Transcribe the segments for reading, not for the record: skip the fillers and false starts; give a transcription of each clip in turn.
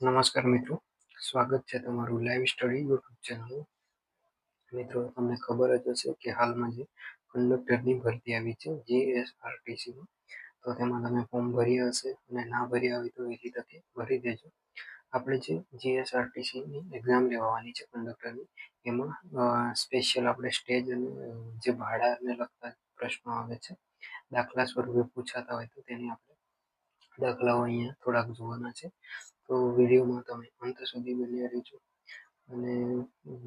નમસ્કાર મિત્રો, સ્વાગત છે તમારું લાઈવ સ્ટડી યુટ્યુબ ચેનલ. મિત્રો, તમને ખબર જ હશે કે હાલમાં જે કંડક્ટરની ભરતી આવી છે જીએસઆરટીસીમાં, તો તેમાં તમે ફોર્મ ભર્યા હશે અને ના ભર્યા હોય તો વહેલી તકે ભરી દેજો. આપણે જે જીએસઆરટીસીની એક્ઝામ લેવાની છે કંડક્ટરની, એમાં સ્પેશિયલ આપણે સ્ટેજ અને જે ભાડાને લગતા પ્રશ્નો આવે છે, દાખલા સ્વરૂપે પૂછાતા હોય તો તેની આપણે દાખલાઓ અહીંયા થોડાક જોવાના છે. તો વિડીયોમાં તમે અંત સુધી બન્યા રહેજો. અને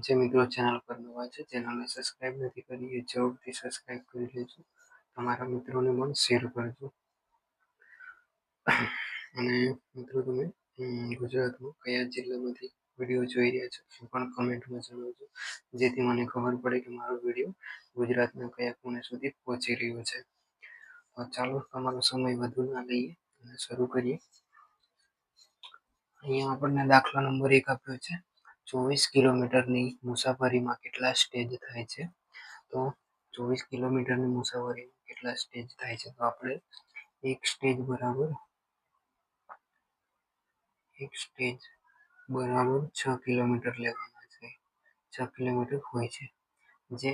જે મિત્રો ચેનલ પર નવા છે, ચેનલને સબસ્ક્રાઈબ નથી કરી એ જરૂરથી સબસ્ક્રાઈબ કરી લેજો. તમારા મિત્રોને પણ શેર કરજો. અને મિત્રો, તમે ગુજરાતમાં કયા જિલ્લામાંથી વિડીયો જોઈ રહ્યા છો એ પણ કમેન્ટમાં જણાવજો, જેથી મને ખબર પડે કે મારો વિડીયો ગુજરાતના કયા ખૂણે સુધી પહોંચી રહ્યો છે. તો ચાલો, તમારો સમય વધુ ના લઈએ અને શરૂ કરીએ. અહીંયા આપણને દાખલા નંબર 1 આપ્યો છે. 24 કિલોમીટરની મુસાફરીમાં કેટલા સ્ટેજ થાય છે? તો 24 કિલોમીટરની મુસાફરીમાં કેટલા સ્ટેજ થાય છે? તો આપણે એક સ્ટેજ બરાબર 6 કિલોમીટર લેવાના છે. 6 કિલોમીટર હોય છે. જે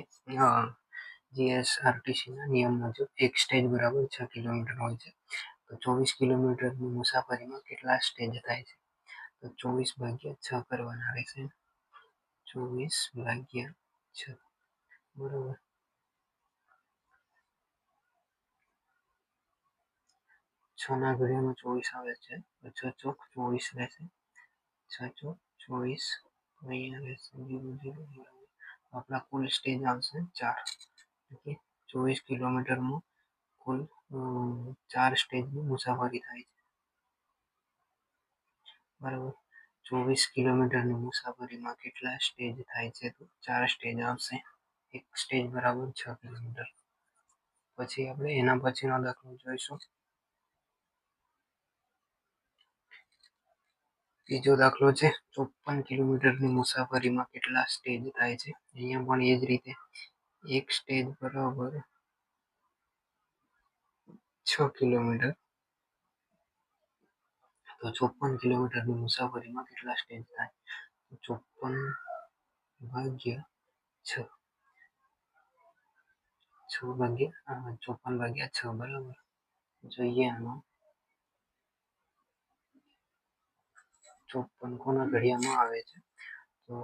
જીએસઆરટીસીના નિયમ મુજબ એક સ્ટેજ બરાબર 6 કિલોમીટર હોય છે. તો 24 કિલોમીટરની મુસાફરીમાં કેટલા સ્ટેજ થાય છે? તો 24/6 કરવાના રહેશે. 24/6 બરાબર. 6 ના ઘડિયામાં 24 આવે છે, તો 6 ચોક 24 રહેશે. 6 ચોક 24 અહીંયા રહેશે 0 0. આપણા કુલ સ્ટેજ આવશે 4. ઓકે, 24 કિલોમીટરમાં કુલ 4 સ્ટેજની મુસાફરી થાય છે. બરાબર. 24 કિલોમીટરની મુસાફરીમાં કેટલા સ્ટેજ થાય છે? તો 4 સ્ટેજ આવશે. એક સ્ટેજ બરાબર 6 કિલોમીટર. પછી આપણે એના પછીનો દાખલો જોઈશું. બીજો દાખલો છે, 54 કિલોમીટરની મુસાફરીમાં કેટલા સ્ટેજ થાય છે? અહીંયા પણ એ જ રીતે એક સ્ટેજ બરાબર 6 કિલોમીટર. તો 54 કિલોમીટરની મુસાફરીમાં કેટલા સ્ટેજ થાય? તો 54/6. 54/6 બરાબર. જોઈએ આમાં 54 કોના ઘડિયામાં આવે છે? તો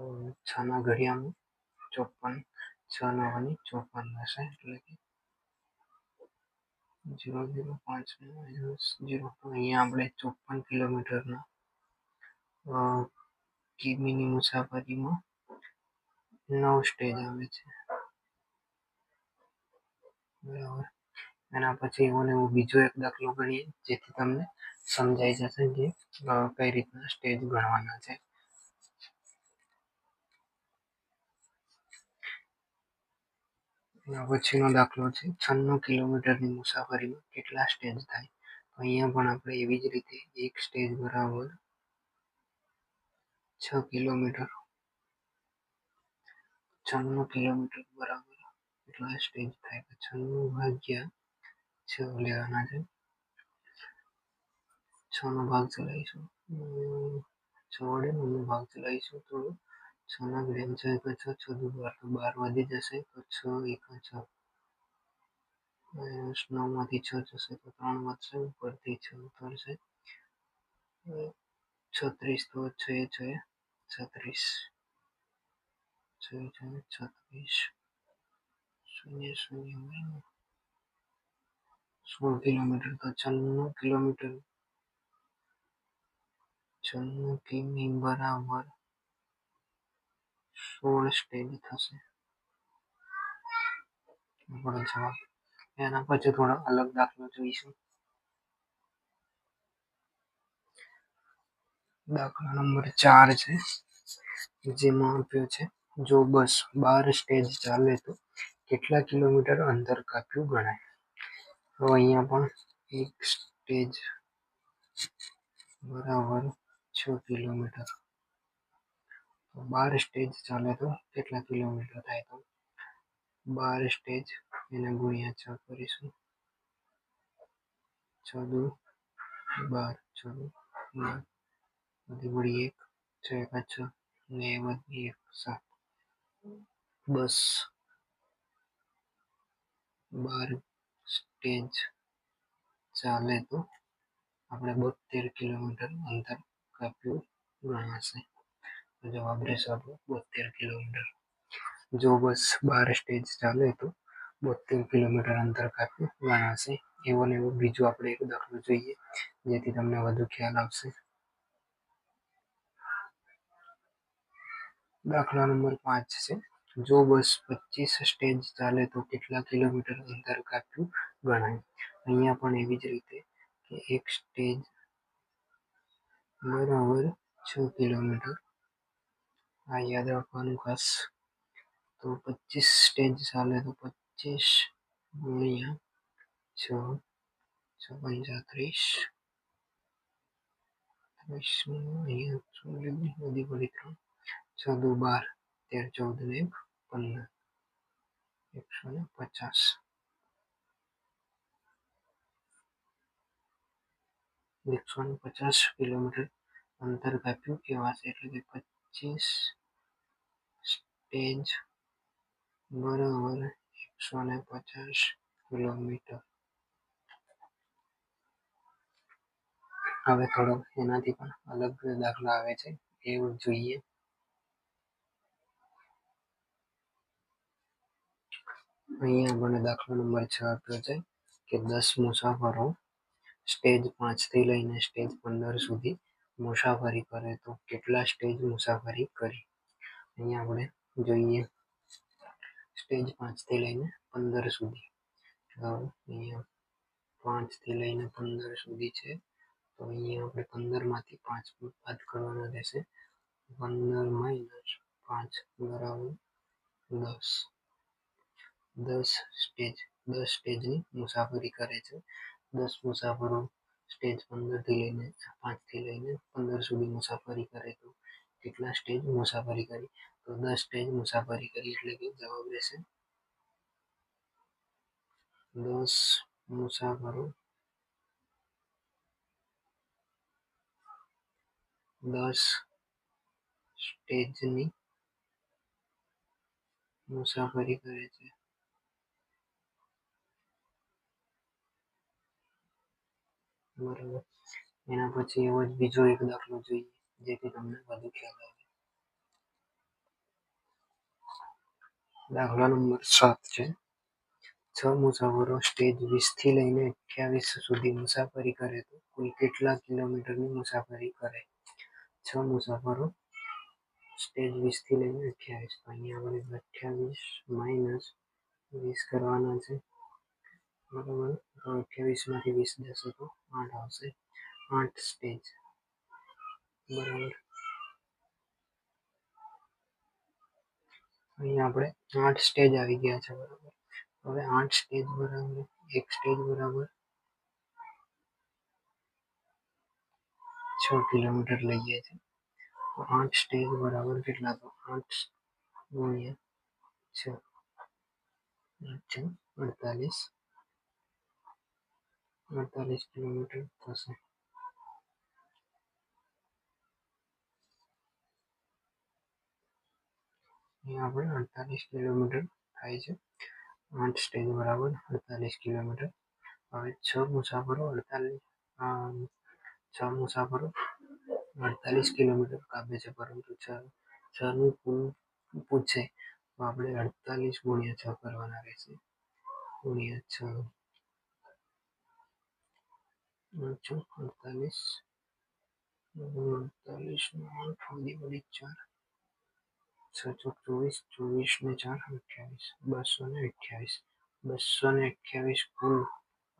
6 ના ઘડિયામાં 54, 6 ના 54 હશે, એટલે કે 0.05 -0. તો અહીંયા આપણે 54 કિલોમીટરના કિમીની મુસાફરીમાં 9 સ્ટેજ આવે છે. બરાબર. એના પછી હું બીજો એક દાખલો ગણીએ, જેથી તમને સમજાઈ જશે કે કઈ રીતના સ્ટેજ ગણવાના છે. એના પછીનો દાખલો છે, 96 કિલોમીટરની મુસાફરીમાં કેટલા સ્ટેજ થાય? તો અહીંયા પણ આપણે એવી જ રીતે એક સ્ટેજ બરાબર 6 કિલોમીટર. 96 કિલોમીટર બરાબર કેટલા સ્ટેજ થાય? 96/6 લેવાના છે. 6 નો ભાગ ચલાવીશું, 6 વડે 9 નો ભાગ ચલાવીશું તો 6 ના ઘડિયામાં 6 1 6 6 દુ 12, તો 12 વધી જશે, તો 6 1 6. 9 માંથી 6 જશે તો 3 વધશે, ઉપરથી 6 ઉતરશે. 36, તો 6 6 36. 6 6 36. 0 0 16 કિલોમીટર. તો 96 કિલોમીટર 96 કિમી બરાબર 16 સ્ટેજ થશે. આપણો જવાબ. એના પછી થોડો અલગ દાખલો જોઈશું. દાખલા નંબર 4 છે, જેમાં આપ્યો છે, જો બસ 12 સ્ટેજ ચાલે તો કેટલા કિલોમીટર અંતર કાપ્યું ગણાય? તો અહીંયા પણ એક સ્ટેજ બરાબર 6 કિલોમીટર. 12 સ્ટેજ ચાલે તો કેટલા કિલોમીટર થાય? તો 12 સ્ટેજ એને ગુણ્યા 6 કરીશું. 6 દુ 12, 6 દુ 12. વધી વળી 1, 6 એકા 6 ને વધી 1 7. બસ 12 સ્ટેજ ચાલે તો આપણે 72 કિલોમીટર અંતર કાપ્યું ગણાશે. તો જવાબ રહેશે આપણો 72 કિલોમીટર. જો બસ 12 સ્ટેજ ચાલે તો 72 કિલોમીટર અંતર કાપ્યું ગણાશે. એવો ને એવો બીજો આપણે એક દાખલો જોઈએ જેથી તમને વધુ ખ્યાલ આવશે. દાખલા નંબર 5 છે. જો બસ 25 સ્ટેજ ચાલે તો કેટલા કિલોમીટર અંતર કાપ્યું ગણાય. અહીંયા પણ એવી જ રીતે કે એક સ્ટેજ બરાબર 6 કિલોમીટર. આ યાદ રાખવાનું ખાસ. તો 25 સ્ટેજ ચાલે તો 25 ગુણ્યા 6 6 પંચા 30 અહીંયા વધી પડી 3 6 દુ 12 13 14 ને 15 150. 150 કિલોમીટર અંતર કાપ્યું કહેવાશે. એટલે કે 25 સ્ટેજ બરાબર 150 કિલોમીટર. હવે થોડો એનાથી પણ અલગ દાખલા આવે છે એવું જોઈએ. અહીંયા આપણને દાખલો નંબર 6 આપ્યો છે કે 10 મુસાફરો સ્ટેજ 5 થી લઈને સ્ટેજ 15 સુધી મુસાફરી કરે તો કેટલા સ્ટેજ મુસાફરી કરી. અહીંયા આપણે જોઈએ સ્ટેજ 5 થી લઈને 15 સુધી. તો અહીંયા 5 થી લઈને 15 સુધી છે. તો અહીંયા આપણે 15 માંથી 5 બાદ કરવાના રહેશે. 15 માઇનસ 5 બરાબર 10. 10 સ્ટેજની મુસાફરી કરે છે. 10 મુસાફરો સ્ટેજ 15 થી લઈને 5 થી લઈને 15 સુધી મુસાફરી કરે તો કેટલા સ્ટેજ મુસાફરી કરી. તો 10 સ્ટેજ મુસાફરી કરી એટલે કે જવાબ રહેશે 10 મુસાફરો 10 સ્ટેજની મુસાફરી કરે છે. બરાબર. એના પછી એવો જ બીજો એક દાખલો જોઈએ જેથી તમને વધુ ખ્યાલ આવે. દાખલા નંબર 7 છે. 6 મુસાફરો સ્ટેજ 20 થી લઈને 28 સુધી મુસાફરી કરે તો કુલ કેટલા કિલોમીટરની મુસાફરી કરે. 6 મુસાફરો સ્ટેજ 20 થી લઈને 28. તો અહીંયા આપણે 28 માઇનસ 20 કરવાના છે. બરાબર. તો 28 માંથી 20 જશે તો 8 આવશે. 8 સ્ટેજ બરાબર. અહીંયા આપણે 8 સ્ટેજ આવી ગયા છે. બરાબર. હવે 8 સ્ટેજ બરાબર એક સ્ટેજ બરાબર 6 કિલોમીટર લઈએ છીએ. તો 8 સ્ટેજ બરાબર કેટલા. તો 8 ગુણ્યા 6 48 કિલોમીટર થશે. અહીંયા આપણે 48 કિલોમીટર થાય છે. 8 સ્ટેજ બરાબર 48 કિલોમીટર. હવે 6 મુસાફરો 48 કિલોમીટર કાપે છે. પરંતુ 6 નું કુલ પૂછે તો આપણે 48 ગુણ્યા 6 કરવાના રહેશે. ગુણ્યા 6 48 48 નો 8 વધી વળી 4 6 ચોક 24 24 ને 4 28 228 228 કુલ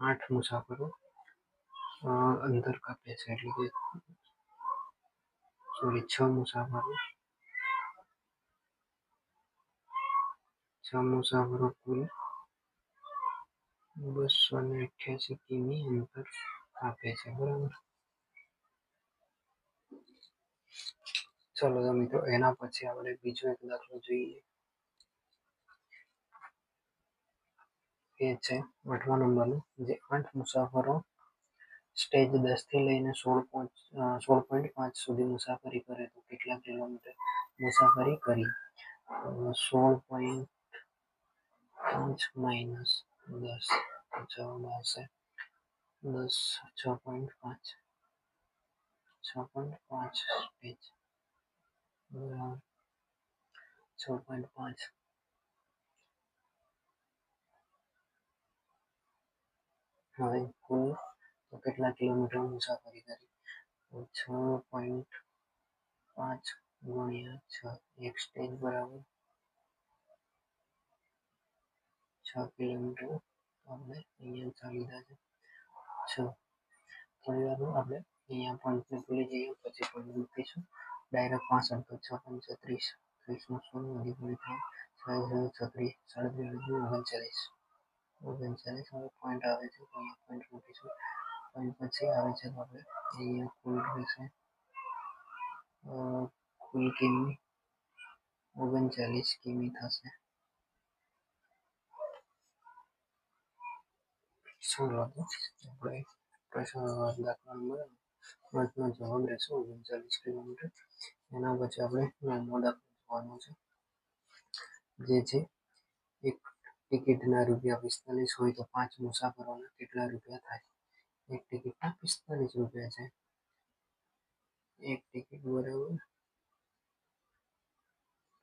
8 મુસાફરો અંતર કાપે છે. એટલે કે સોરી 6 મુસાફરો કુલ 288 કિમી અંતર કાપે છે. બરાબર. ચલો તો મિત્રો એના પછી આપણે બીજો એક દાખલો જોઈએ. એ છે 8મા નંબરનો જે 8 મુસાફરો સ્ટેજ 10 થી લઈને 16.5 સુધી મુસાફરી કરે તો કેટલા કિલોમીટર મુસાફરી કરી? 16.5 માઇનસ 10, જવાબ આવશે 10, 6.5, 6.5 સ્ટેજ બરાબર 6.5. હવે કુલ તો કેટલા કિલોમીટર મુસાફરી કરી? 6.5 ગુણ્યા 6, એક સ્ટેજ બરાબર 6 કિલોમીટર. આપણે અહીંયા ચાલી લીધા છે 6. થોડી વાર આપણે અહીંયા પોઈન્ટને ભૂલી જઈએ પછી પોઈન્ટ મૂકીશું. ડાયરેક્ટ 65 તો 6 પંચા 30, 30 નો 16 વધી પડી થાય 36, 37, 39, 39 હવે પોઈન્ટ આવે છે તો અહીંયા પોઈન્ટ મૂકીશું. પોઈન્ટ પછી આવે છે તો આપણે અહીંયા કુલ રહેશે કુલ કિમી 39 કિમી થશે. ચાલો આપણે દાખલા નંબર 8નો જવાબ રહેશે 39 કિલોમીટર. એના પછી આપણે 9મો દાખલો જોવાનો છે, જે છે એક ટિકિટના રૂપિયા 45 હોય તો 5 મુસાફરોના કેટલા રૂપિયા થાય? એક ટિકિટના 45 રૂપિયા છે. એક ટિકિટ બરાબર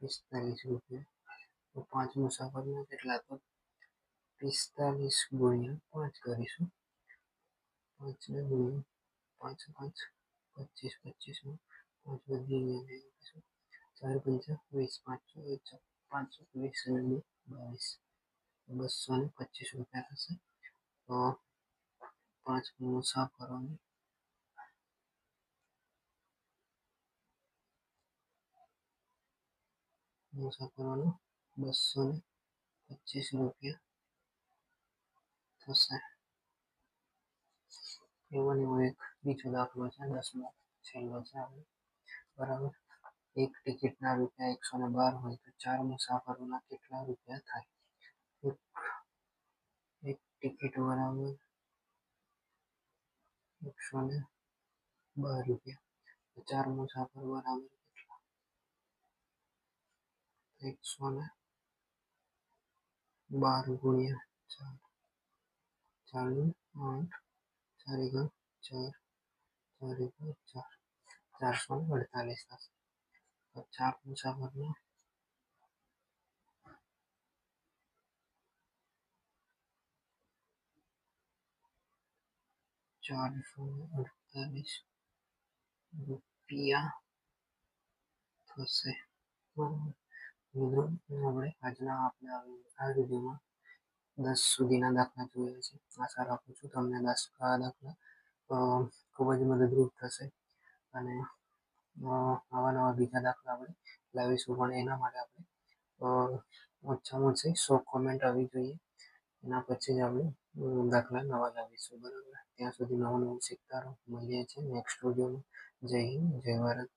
45 રૂપિયા તો 5 મુસાફરોના કેટલા? તો 45 ગુણ્યા 5 કરીશું. 5 ને ગુણ્યા 5, 5, 25, 25 માં 5 વધી ગયા 4 પંચા 20, 5 20 અને 22, 225 રૂપિયા થશે. તો 5 મુસાફરોને મુસાફરોનો 225 રૂપિયા થશે. એવો એક બીજો દાખલો છે 10મો છેલ્લો છે આપણે બરાબર. એક ટિકિટના રૂપિયા 112 હોય તો 4 મુસાફરોના કેટલા રૂપિયા થાય? એક ટિકિટ બરાબર 112 રૂપિયા તો 4 મુસાફર બરાબર કેટલા? 112 ગુણ્યા 4, 8, 4 4, 4 4, 448 થશે. તો 4 મુસાફરના 448 રૂપિયા થશે. આપણે આજના આ વિડીયોમાં 10 સુધીના દાખલા જોયા છે. આશા રાખું છું તમને આ દાખલા ખૂબ જ મદદરૂપ થશે અને આવા નવા બીજા દાખલા આપણે લાવીશું. પણ એના માટે આપણે ઓછામાં ઓછી 100 કોમેન્ટ આવી જોઈએ. એના પછી જ આપણે દાખલા નવા લાવીશું બરાબર. ત્યાં સુધી નવું નવું શીખતા રહો. મળીએ છીએ નેક્સ્ટ વિડીયોમાં. જય હિન્દ, જય ભારત.